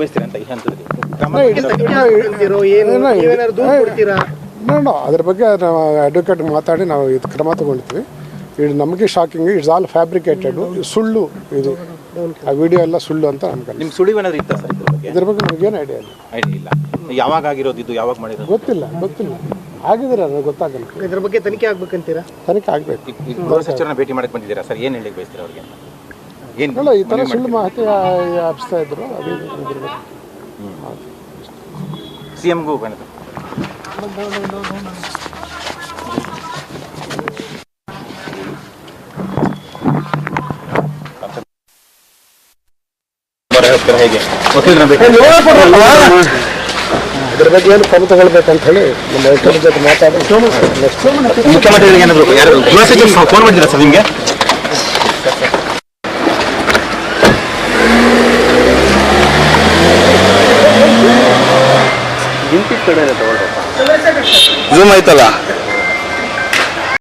ಬಯಸ್ತೀರಾ ಅಂತ ಈ ಹಂತದಲ್ಲಿ ಅದ್ರ ಬಗ್ಗೆ ನಾವು ಅಡ್ವೊಕೇಟ್ ಮಾತಾಡಿ ನಾವು ಇದು ಕ್ರಮ ತಗೊಳ್ತೀವಿ. ಇದು ನಮಗೆ ಶಾಕಿಂಗ್, ಇಟ್ಸ್ ಆಲ್ ಫ್ಯಾಬ್ರಿಕೇಟೆಡ್, ಸುಳ್ಳು ಇದು. ಆ ವಿಡಿಯೋ ಎಲ್ಲ ಸುಳ್ಳು ಅಂತ ನಮ್ಗೆ. ನಿಮ್ಮ ಸುಳಿವು ಏನಾದ್ರು ಇತ್ತಾ ಸರ್ ಇದ್ರ ಬಗ್ಗೆ ನಮಗೇನು ಐಡಿಯಾ ಇಲ್ಲ. ಯಾವಾಗ ಆಗಿರೋದು ಇದು, ಯಾವಾಗ ಮಾಡಿರೋದು ಗೊತ್ತಿಲ್ಲ. ಆಗಿದ್ರೆ ನನಗೆ ಗೊತ್ತಾಗಲ್ಲ. ಇದ್ರ ಬಗ್ಗೆ ತನಿಖೆ ಆಗ್ಬೇಕಂತೀರಾ? ತನಿಖೆ ಆಗಬೇಕು. ಗೃಹ ಸಚಿವರನ್ನ ಭೇಟಿ ಮಾಡಕ್ಕೆ ಬಂದಿದ್ದೀರಾ ಸರ್, ಏನು ಹೇಳಿ ಬಯಸ್ತೀರಾ ಅವ್ರಿಗೆ? ಅಲ್ಲ, ಈ ಥರ ಸುಳ್ಳು ಮಾಹಿತಿ ಹಬ್ಸ್ತಾ ಇದ್ರು. ಅದು ಸಿಎಂಗೂ ಹೇಗೆ ವಕೀಲರ ಭೇಟಿ ಇದ್ರ ಬಗ್ಗೆ ಏನು ಕ್ರಮ ತಗೊಳ್ಬೇಕಂತ ಹೇಳಿ ನಮ್ಮ ವಕೀಲರ ಜೊತೆ ಮಾತಾಡಿ ಮುಖ್ಯಮಂತ್ರಿಗಳಿಗೆ ಏನಾದ್ರು ಯಾರು ಗೃಹ ಸಚಿವರು ಫೋನ್ ಮಾಡಿದ್ದೀರಾ ಸರ್ ನಿಮಗೆ? ಝೂಮ್ ಆಯ್ತಲ್ಲ.